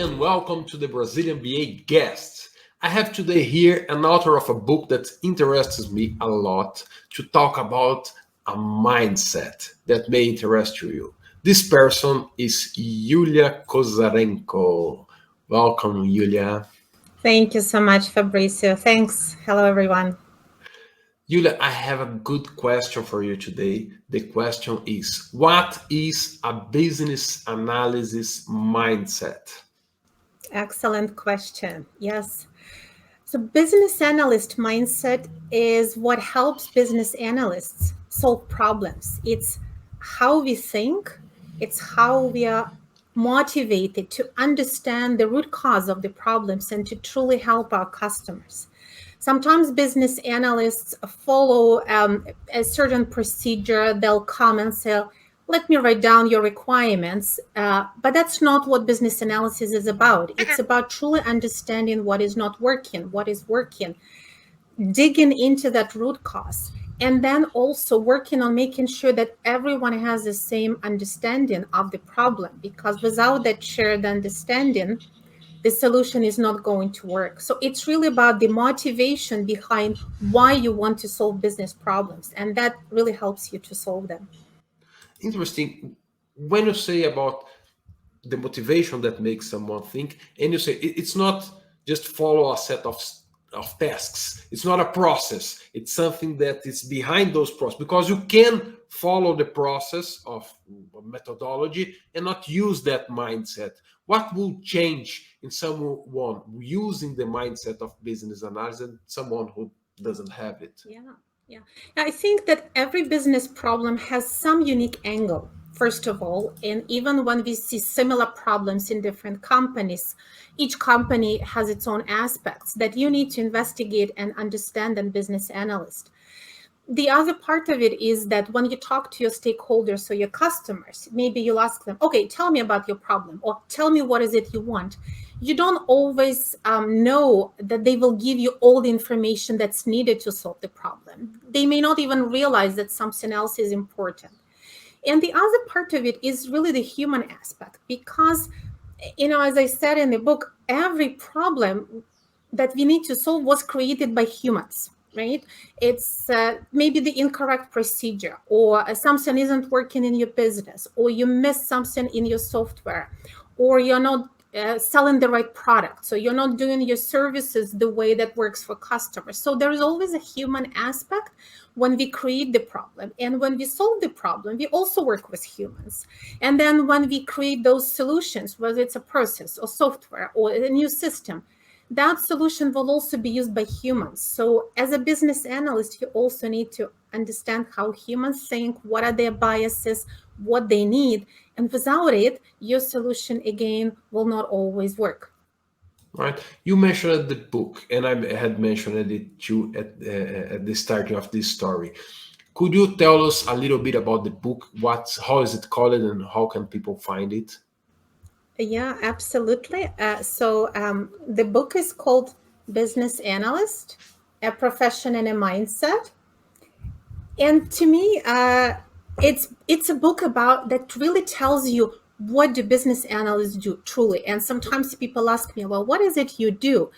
and welcome to the Brazilian BA guest. I have today here an author of a book that interests me a lot to talk about a mindset that may interest you. This person is Yulia Kosarenko. Welcome, Yulia. Thank you so much, Fabrizio. Thanks. Hello, everyone. Yulia, I have a good question for you today. The question is, what is a business analysis mindset? Excellent question. Yes. So, business analyst mindset is what helps business analysts solve problems. It's how we think, it's how we are motivated to understand the root cause of the problems and to truly help our customers. Sometimes business analysts follow a certain procedure. They'll come and say, let me write down your requirements. But that's not what business analysis is about. It's about truly understanding what is not working, what is working, digging into that root cause, and then also working on making sure that everyone has the same understanding of the problem, because without that shared understanding, the solution is not going to work. So it's really about the motivation behind why you want to solve business problems, and that really helps you to solve them. Interesting. When you say about the motivation that makes someone think, and you say it's not just follow a set of tasks. It's not a process. It's something that is behind those processes, because you can follow the process of methodology and not use that mindset. What will change in someone using the mindset of business analysis and someone who doesn't have it? Yeah. I think that every business problem has some unique angle, first of all. And even when we see similar problems in different companies, each company has its own aspects that you need to investigate and understand as business analyst. The other part of it is that when you talk to your stakeholders or your customers, maybe you'll ask them, okay, tell me about your problem, or tell me what is it you want. You don't always know that they will give you all the information that's needed to solve the problem. They may not even realize that something else is important. And the other part of it is really the human aspect, because, as I said in the book, every problem that we need to solve was created by humans. Right? It's maybe the incorrect procedure, or something isn't working in your business, or you missed something in your software, or you're not selling the right product. So you're not doing your services the way that works for customers. So there is always a human aspect when we create the problem. And when we solve the problem, we also work with humans. And then when we create those solutions, whether it's a process or software or a new system, that solution will also be used by humans. So as a business analyst, you also need to understand how humans think, what are their biases, what they need. And without it, your solution, again, will not always work. Right. You mentioned the book, and I had mentioned it too at the starting of this story. Could you tell us a little bit about the book? How is it called, and how can people find it? Yeah, absolutely. The book is called Business Analyst, A Profession and a Mindset. And to me, it's a book about that really tells you what do business analysts do truly. And sometimes people ask me, well, what is it you do?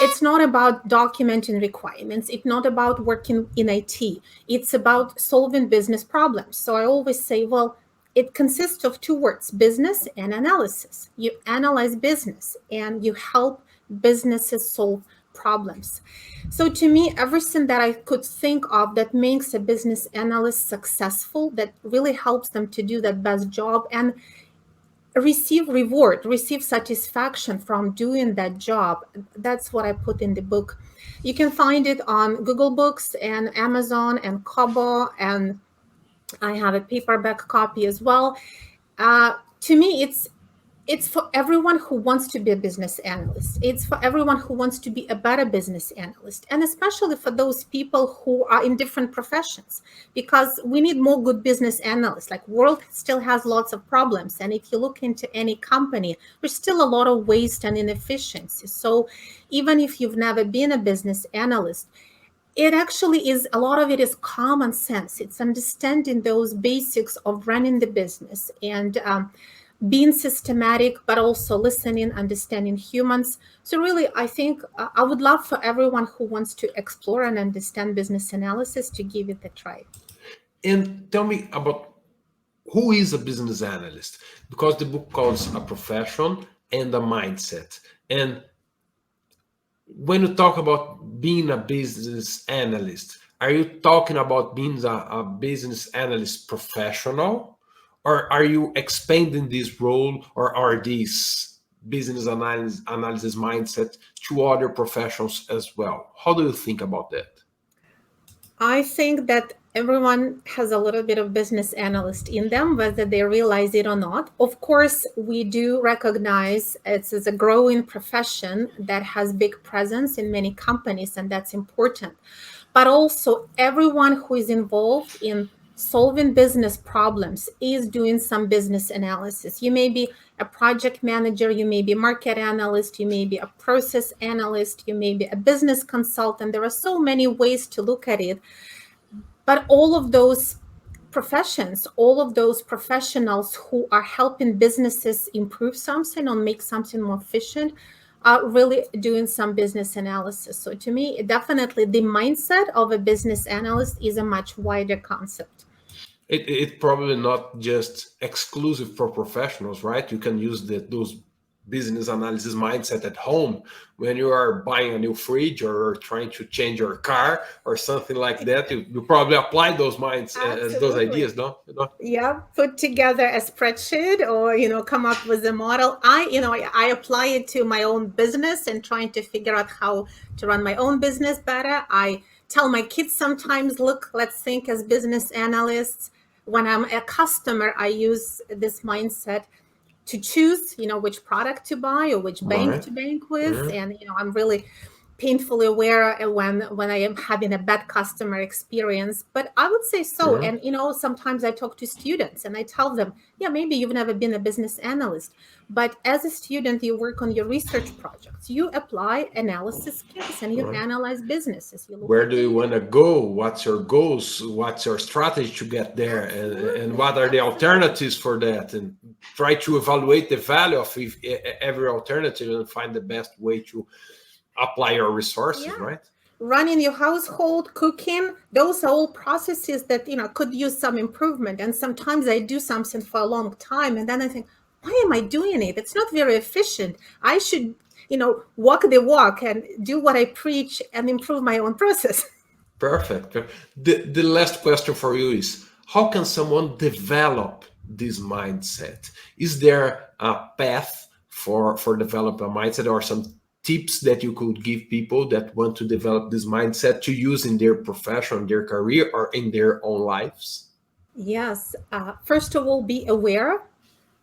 It's not about documenting requirements. It's not about working in IT. It's about solving business problems. So I always say, well, it consists of two words, business and analysis. You analyze business and you help businesses solve problems. So to me, everything that I could think of that makes a business analyst successful, that really helps them to do that best job and receive satisfaction from doing that job, that's what I put in the book. You can find it on Google Books and Amazon and Kobo, and I have a paperback copy as well. To me, it's for everyone who wants to be a business analyst. It's for everyone who wants to be a better business analyst, and especially for those people who are in different professions, because we need more good business analysts. Like, world still has lots of problems, and if you look into any company, there's still a lot of waste and inefficiency. So even if you've never been a business analyst, it actually is, a lot of it is common sense. It's understanding those basics of running the business. And being systematic, but also listening, understanding humans. So really, I think I would love for everyone who wants to explore and understand business analysis to give it a try. And tell me about who is a business analyst, because the book calls a profession and a mindset. And when you talk about being a business analyst, are you talking about being a business analyst professional, or are you expanding this role, or are these business analysis mindset to other professions as well? How do you think about that? I think that everyone has a little bit of business analyst in them, whether they realize it or not. Of course, we do recognize it's a growing profession that has big presence in many companies, and that's important. But also, everyone who is involved in solving business problems is doing some business analysis. You may be a project manager, you may be a market analyst, you may be a process analyst, you may be a business consultant. There are so many ways to look at it. But all of those professions, all of those professionals who are helping businesses improve something or make something more efficient are really doing some business analysis. So to me, definitely the mindset of a business analyst is a much wider concept. It's probably not just exclusive for professionals, right? You can use those business analysis mindset at home when you are buying a new fridge or trying to change your car or something like that. You probably apply those minds, those ideas, no? Yeah, put together a spreadsheet or come up with a model. I apply it to my own business and trying to figure out how to run my own business better. I tell my kids sometimes, look, let's think as business analysts. When I'm a customer, I use this mindset to choose which product to buy or which bank Right. to bank with. And I'm really painfully aware when I am having a bad customer experience. But I would say so. And sometimes I talk to students and I tell them, yeah, maybe you've never been a business analyst, but as a student you work on your research projects, you apply analysis skills and you analyze businesses. You look Where do you want to go? What's your goals? What's your strategy to get there? And what are the alternatives for that? And try to evaluate the value of every alternative and find the best way to apply your resources, right? Running your household, cooking, those are all processes that could use some improvement. And sometimes I do something for a long time and then I think, why am I doing it? It's not very efficient. I should walk the walk and do what I preach and improve my own process. Perfect. The last question for you is, how can someone develop this mindset? Is there a path for develop a mindset, or some tips that you could give people that want to develop this mindset to use in their profession, their career, or in their own lives? Yes. First of all, be aware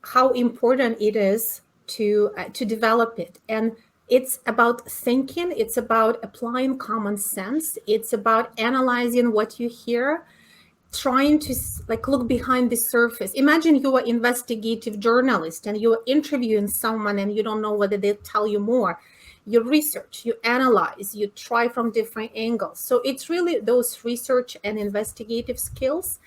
how important it is to develop it. And it's about thinking, it's about applying common sense, it's about analyzing what you hear, trying to look behind the surface. Imagine you are an investigative journalist and you are interviewing someone and you don't know whether they tell you more. You research, you analyze, you try from different angles. So it's really those research and investigative skills.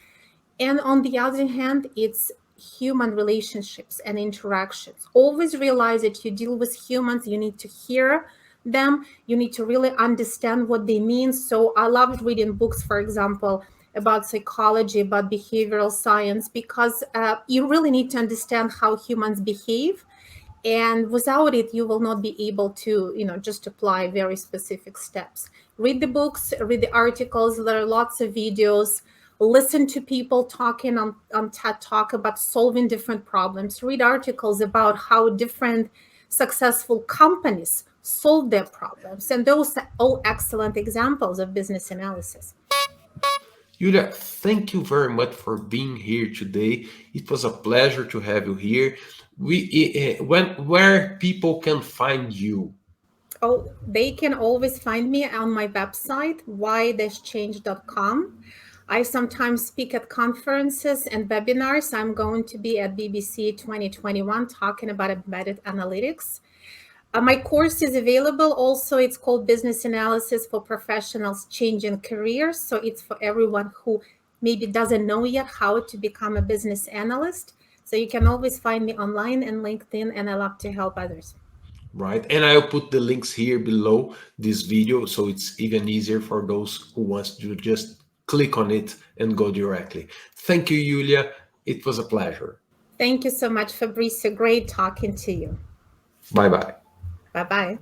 And on the other hand, it's human relationships and interactions. Always realize that you deal with humans, you need to hear them, you need to really understand what they mean. So I loved reading books, for example, about psychology, about behavioral science, because you really need to understand how humans behave. And without it, you will not be able to, just apply very specific steps. Read the books, read the articles. There are lots of videos. Listen to people talking on TED Talk about solving different problems. Read articles about how different successful companies solve their problems. And those are all excellent examples of business analysis. Yulia, thank you very much for being here today. It was a pleasure to have you here. Where people can find you? Oh, they can always find me on my website, why-change.com. I sometimes speak at conferences and webinars. I'm going to be at BBC 2021 talking about embedded analytics. My course is available also. It's called Business Analysis for Professionals Changing Careers. So it's for everyone who maybe doesn't know yet how to become a business analyst. So you can always find me online and LinkedIn, and I love to help others. Right, and I'll put the links here below this video, so it's even easier for those who wants to just click on it and go directly. Thank you, Yulia. It was a pleasure. Thank you so much, Fabrizio. Great talking to you. Bye-bye. Bye-bye.